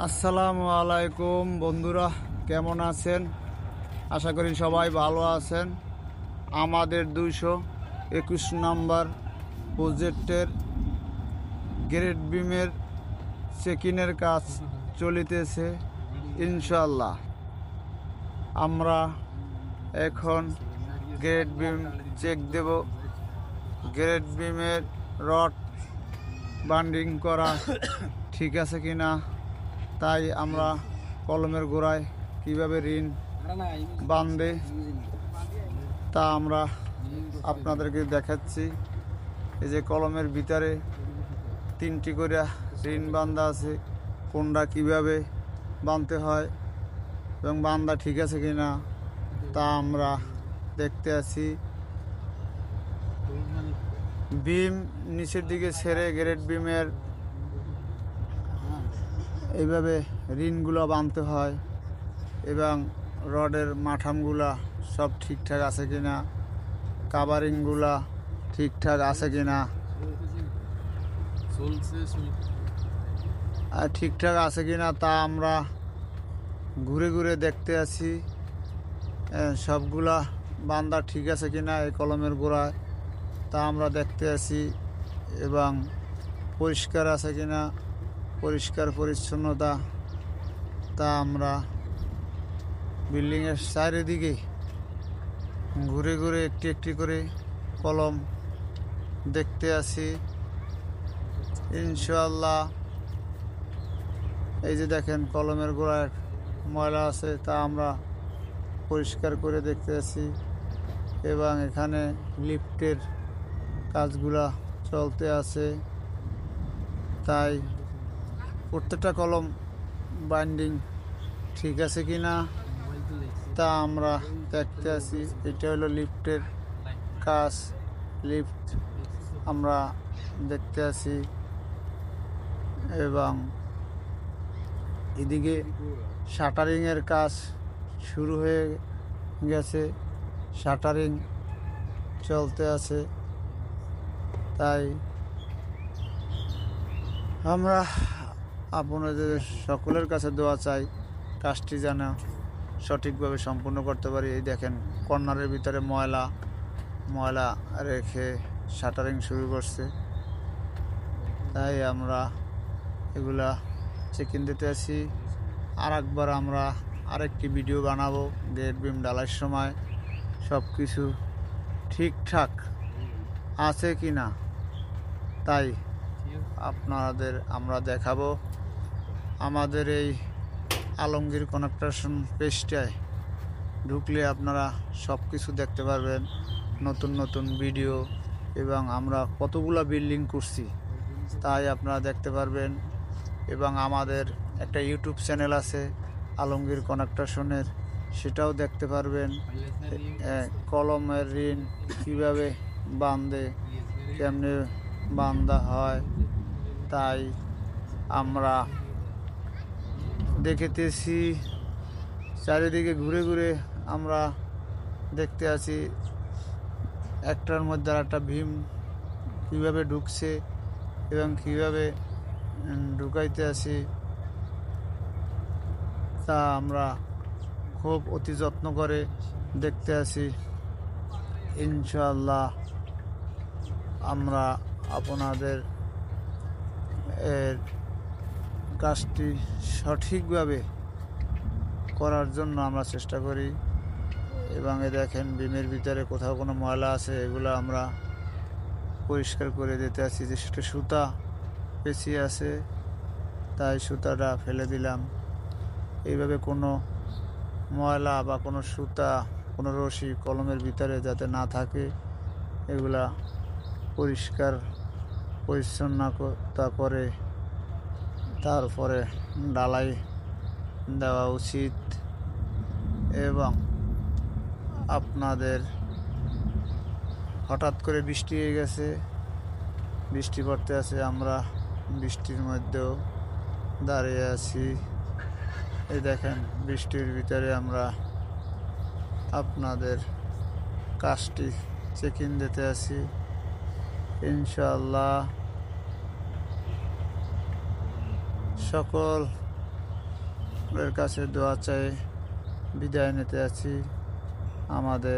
আসসালামু আলাইকুম বন্ধুরা, কেমন আছেন? আশা করি সবাই ভালো আছেন। আমাদের 221 নম্বর প্রজেক্টের গ্রেড বিমের চেকিংয়ের কাজ চলিতেছে। ইনশাল্লাহ আমরা এখন গ্রেড বিম চেক দেব। গ্রেড বিমের রড বান্ডিং করা ঠিক আছে কিনা, তাই আমরা কলমের গোড়ায় কিভাবে রিন বাঁধে তা আমরা আপনাদেরকে দেখাচ্ছি। এই যে কলমের ভিতরে 3টি করে রিন বাঁধা আছে, কোনটা কিভাবে বাঁধতে হয় এবং বাঁধা ঠিক আছে কিনা তা আমরা দেখতে আছি। বিম নিচের দিকে ছেড়ে গ্রেড বিমের এইভাবে রিনগুলো বাঁধতে হয় এবং রডের মাঠামগুলা সব ঠিকঠাক আছে কিনা, কাভারিংগুলা ঠিকঠাক আছে কিনা, আর ঠিকঠাক আছে কিনা তা আমরা ঘুরে ঘুরে দেখতে আছি। সবগুলা বাঁধা ঠিক আছে কিনা এই কলমের গোড়ায় তা আমরা দেখতে আছি এবং পরিষ্কার আছে কিনা, পরিষ্কার পরিচ্ছন্নতা তা আমরা বিল্ডিংয়ের চারিদিকে ঘুরে ঘুরে একটি একটি করে কলম দেখতে আছি। ইনশাআল্লাহ এই যে দেখেন কলমের গোড়ায় ময়লা আছে তা আমরা পরিষ্কার করে দেখতে আছি এবং এখানে লিফটের কাজগুলা চলতে আছে, তাই প্রত্যেকটা কলম বাইন্ডিং ঠিক আছে কিনা তা আমরা দেখতে আছি। এটা হলো লিফটের কাজ, লিফট আমরা দেখতে আছি এবং এদিকে শাটারিংয়ের কাজ শুরু হয়ে গেছে, শাটারিং চলতে আছে। তাই আমরা আপনাদের সকলের কাছে দোয়া চাই কাজটি যেন সঠিকভাবে সম্পূর্ণ করতে পারি। এই দেখেন কর্নারের ভিতরে ময়লা রেখে শাটারিং শুরু করছে, তাই আমরা এগুলা চেকিং দিতে আছি। আর একবার আমরা আরেকটি ভিডিও বানাবো গ্রেড বিম ঢালাইয়ের সময় সব কিছু ঠিকঠাক আছে কি না, তাই আপনাদের আমরা দেখাবো। আমাদের এই আলমগীর কনস্ট্রাকশন পেজটায় ঢুকলে আপনারা সব কিছু দেখতে পারবেন, নতুন নতুন ভিডিও এবং আমরা কতগুলো বিল্ডিং করছি তাই আপনারা দেখতে পারবেন। এবং আমাদের একটা ইউটিউব চ্যানেল আছে আলমগীর কনস্ট্রাকশনের, সেটাও দেখতে পারবেন। কলমের রিন কীভাবে বাঁধে, কেমনে বাঁধা হয় তাই আমরা দেখতেছি। চারিদিকে ঘুরে ঘুরে আমরা দেখতে আছি একটার মধ্যে আর একটা ভীম কীভাবে ঢুকছে এবং কীভাবে ঢুকাইতে আছি তা আমরা খুব অতি যত্ন করে দেখতে আছি। ইনশাআল্লাহ আমরা আপনাদের এর কাজটি সঠিকভাবে করার জন্য আমরা চেষ্টা করি। এবং এ দেখেন বিমের ভিতরে কোথাও কোনো ময়লা আছে এগুলো আমরা পরিষ্কার করে দিতে আছি। যে সেটা সুতা পেঁচিয়ে আছে তাই সুতাটা ফেলে দিলাম। এইভাবে কোনো ময়লা বা কোনো সুতা, কোনো রশি কলমের ভিতরে যাতে না থাকে এগুলা পরিষ্কার পরিচ্ছন্নতা করে তারপরে ঢালাই দেওয়া উচিত। এবং আপনাদের হঠাৎ করে বৃষ্টি হয়ে গেছে, বৃষ্টি পড়তে আছে, আমরা বৃষ্টির মধ্যেও দাঁড়িয়ে আছি। এই দেখেন বৃষ্টির ভিতরে আমরা আপনাদের কাজটি চেকিং দিতে আছি। ইনশাআল্লাহ সকল এর কাছে দোয়া চাই বিদায় নিতে আছি। আমাদের